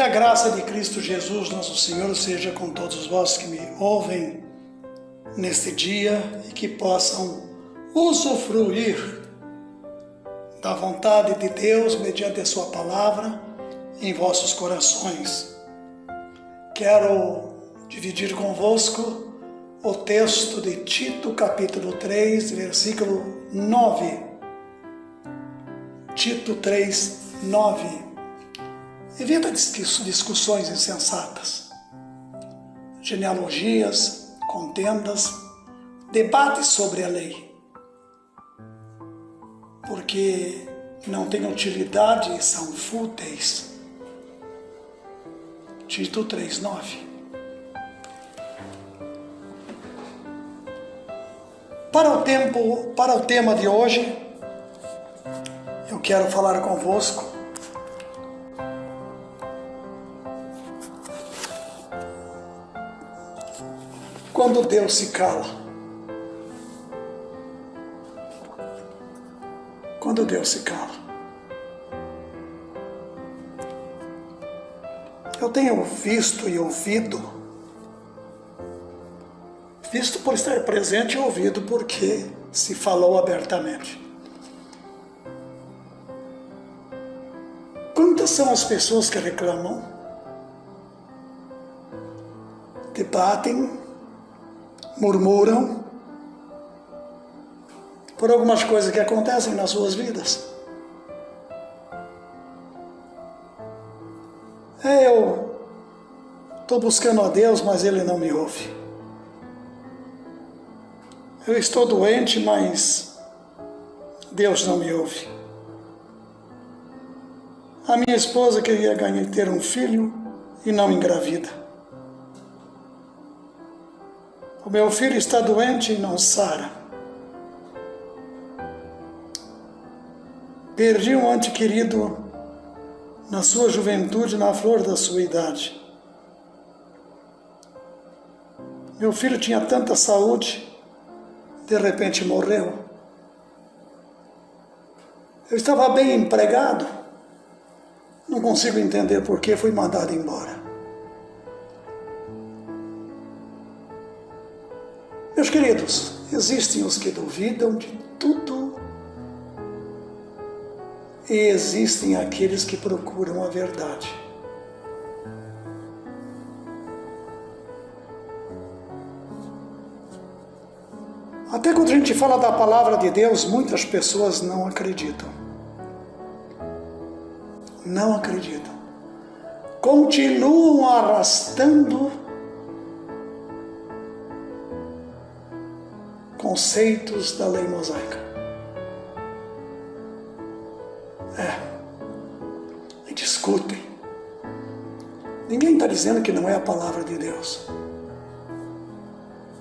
Que a graça de Cristo Jesus, nosso Senhor, seja com todos vós que me ouvem neste dia e que possam usufruir da vontade de Deus mediante a sua palavra em vossos corações. Quero dividir convosco o texto de Tito, capítulo 3, versículo 9. Tito 3, 9. Evita discussões insensatas, genealogias, contendas, debates sobre a lei, porque não têm utilidade e são fúteis. Tito 3, 9. Para o tema de hoje, eu quero falar convosco quando Deus se cala. Quando Deus se cala. Eu tenho visto e ouvido, visto por estar presente e ouvido porque se falou abertamente. Quantas são as pessoas que reclamam, debatem, murmuram por algumas coisas que acontecem nas suas vidas? Eu estou buscando a Deus, mas Ele não me ouve. Eu estou doente, mas Deus não me ouve. A minha esposa queria ter um filho e não engravida. O meu filho está doente e não sara. Perdi um ente querido na sua juventude, na flor da sua idade. Meu filho tinha tanta saúde, de repente morreu. Eu estava bem empregado, não consigo entender por que fui mandado embora. Meus queridos, existem os que duvidam de tudo e existem aqueles que procuram a verdade. Até quando a gente fala da palavra de Deus, muitas pessoas não acreditam. Não acreditam. Continuam arrastando conceitos da lei mosaica. E discutem. Ninguém está dizendo que não é a palavra de Deus.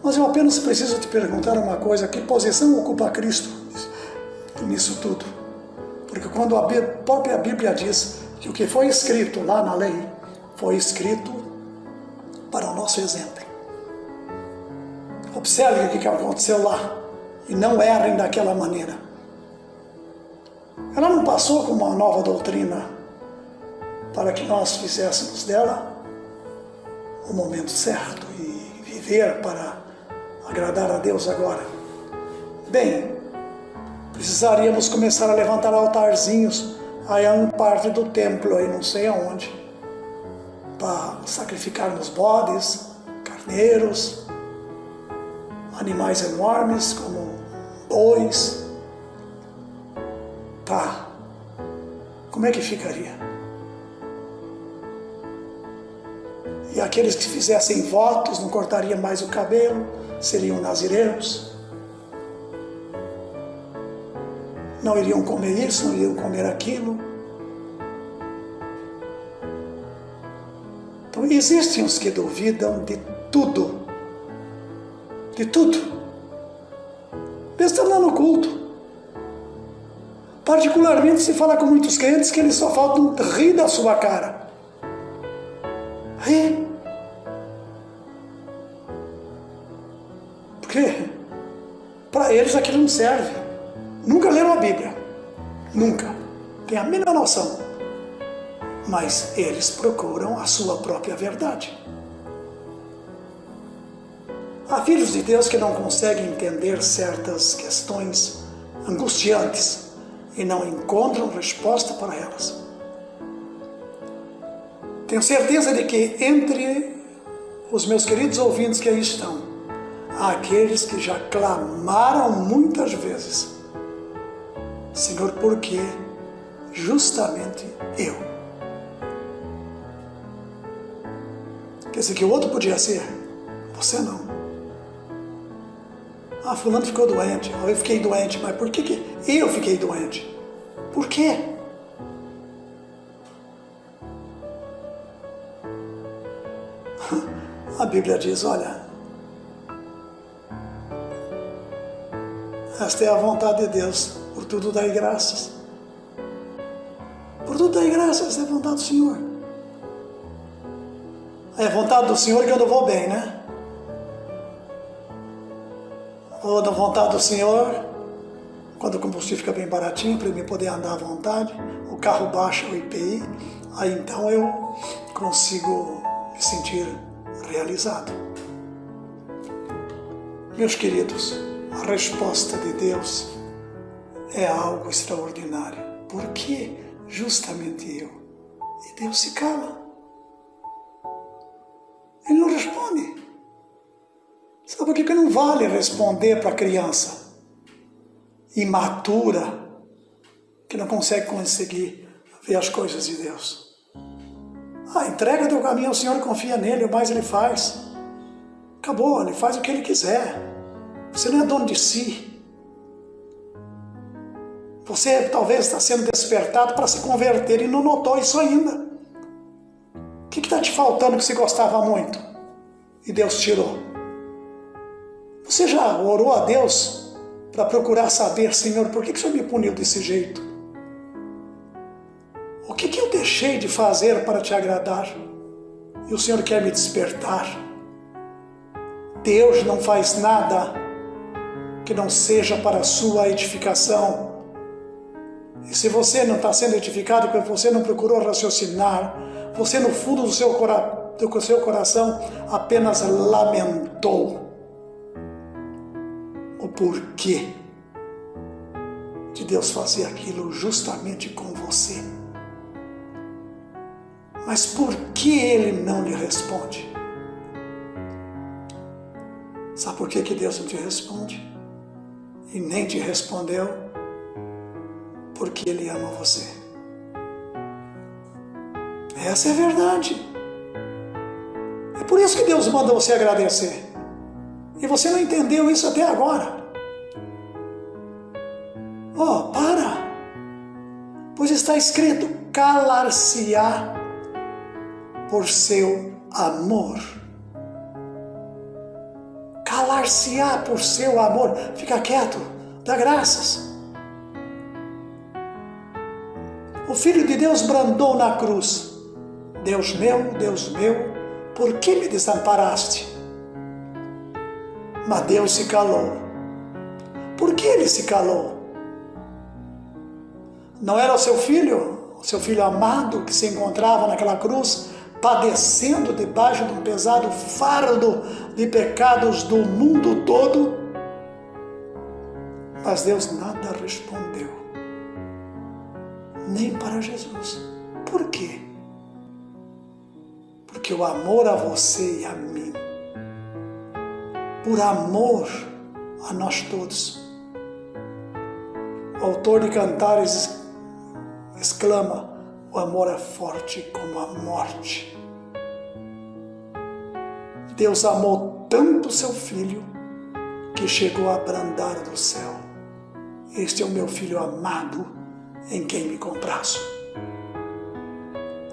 Mas eu apenas preciso te perguntar uma coisa: que posição ocupa Cristo nisso tudo? Porque quando a própria Bíblia diz que o que foi escrito lá na lei foi escrito para o nosso exemplo. Observe o que aconteceu lá e não errem daquela maneira. Ela não passou como uma nova doutrina para que nós fizéssemos dela o momento certo e viver para agradar a Deus agora. Bem, precisaríamos começar a levantar altarzinhos aí em parte do templo, aí não sei aonde, para sacrificarmos bodes, carneiros, animais enormes como bois. Tá, como é que ficaria? E aqueles que fizessem votos não cortariam mais o cabelo, seriam nazireus, não iriam comer isso, não iriam comer aquilo. Então existem os que duvidam de tudo. De tudo. Mesmo lá no culto. Particularmente se fala com muitos crentes que eles só faltam rir da sua cara. Rir. Porque para eles aquilo não serve. Nunca leram a Bíblia. Nunca. Tem a mínima noção. mas eles procuram a sua própria verdade. Há filhos de Deus que não conseguem entender certas questões angustiantes e não encontram resposta para elas. Tenho certeza de que entre os meus queridos ouvintes que aí estão, há aqueles que já clamaram muitas vezes: Senhor, por que justamente eu? Quer dizer que o outro podia ser, você não. Ah, fulano ficou doente, eu fiquei doente, mas por que eu fiquei doente? Por quê? A Bíblia diz, olha, esta é a vontade de Deus, por tudo dai graças. Por tudo dai graças, esta é a vontade do Senhor. É a vontade do Senhor que eu não vou bem, né? Ou da vontade do Senhor, quando o combustível fica bem baratinho, para eu poder andar à vontade, o carro baixa o IPI, aí então eu consigo me sentir realizado. Meus queridos, a resposta de Deus é algo extraordinário. Por que justamente eu? E Deus se cala. Ele não responde. Sabe por que não vale responder para a criança imatura que não consegue conseguir ver as coisas de Deus? Entrega teu caminho ao Senhor e confia nele, o mais ele faz. Acabou, ele faz o que ele quiser. Você não é dono de si. Você talvez está sendo despertado para se converter e não notou isso ainda. O que está te faltando que você gostava muito e Deus tirou? Você já orou a Deus para procurar saber, Senhor, por que o Senhor me puniu desse jeito? O que eu deixei de fazer para te agradar? E o Senhor quer me despertar. Deus não faz nada que não seja para a sua edificação. E se você não está sendo edificado porque você não procurou raciocinar, você no fundo do seu coração apenas lamentou o porquê de Deus fazer aquilo justamente com você. Mas por que Ele não lhe responde? Sabe por que Deus não te responde? E nem te respondeu? Porque Ele ama você. Essa é a verdade. É por isso que Deus manda você agradecer. E você não entendeu isso até agora. Para! Pois está escrito, calar-se-á por seu amor. Calar-se-á por seu amor. Fica quieto, dá graças. O Filho de Deus brandou na cruz: Deus meu, por que me desamparaste? Mas Deus se calou. Por que Ele se calou? Não era o seu filho amado, que se encontrava naquela cruz, padecendo debaixo de um pesado fardo de pecados do mundo todo? Mas Deus nada respondeu, nem para Jesus. Por quê? Porque o amor a você e a mim, por amor a nós todos. O autor de Cantares exclama: o amor é forte como a morte. Deus amou tanto seu Filho que chegou a brandar do céu: este é o meu Filho amado, em quem me comprazo.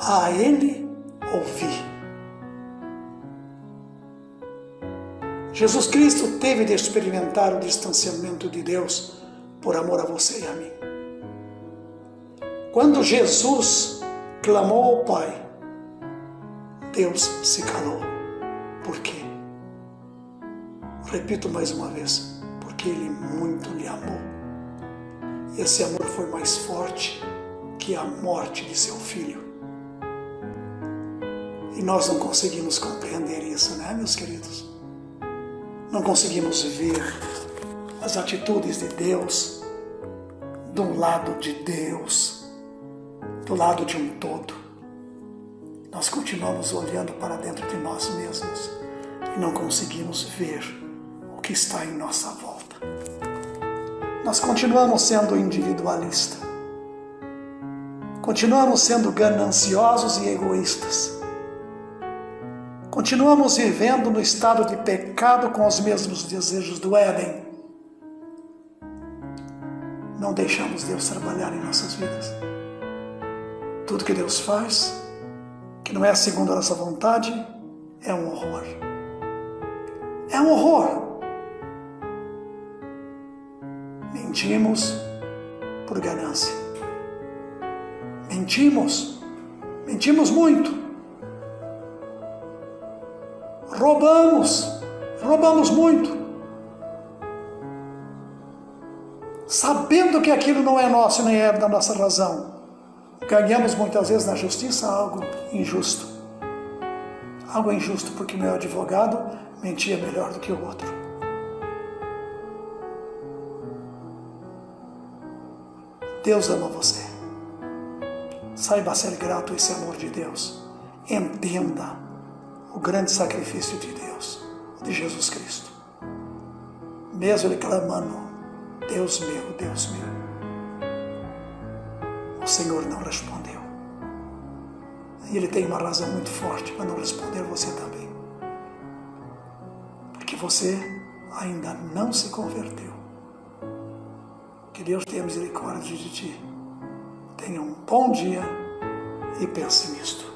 A Ele ouvi. Jesus Cristo teve de experimentar o distanciamento de Deus por amor a você e a mim. Quando Jesus clamou ao Pai, Deus se calou. Por quê? Repito mais uma vez: porque Ele muito lhe amou. Esse amor foi mais forte que a morte de seu filho. E nós não conseguimos compreender isso, né, meus queridos? Não conseguimos ver as atitudes de Deus do lado de Deus, do lado de um todo. Nós continuamos olhando para dentro de nós mesmos e não conseguimos ver o que está em nossa volta. Nós continuamos sendo individualistas. Continuamos sendo gananciosos e egoístas. Continuamos vivendo no estado de pecado com os mesmos desejos do Éden. Não deixamos Deus trabalhar em nossas vidas. Tudo que Deus faz, que não é segundo a nossa vontade, é um horror. É um horror. Mentimos por ganância. Mentimos muito. Roubamos muito. Sabendo que aquilo não é nosso, nem é da nossa razão. Ganhamos muitas vezes na justiça algo injusto. Algo injusto porque meu advogado mentia melhor do que o outro. Deus ama você. Saiba ser grato a esse amor de Deus. Entenda o grande sacrifício de Deus, de Jesus Cristo. Mesmo ele clamando, Deus meu, o Senhor não respondeu. E ele tem uma razão muito forte para não responder você também. Porque você ainda não se converteu. Que Deus tenha misericórdia de ti. Tenha um bom dia e pense nisto.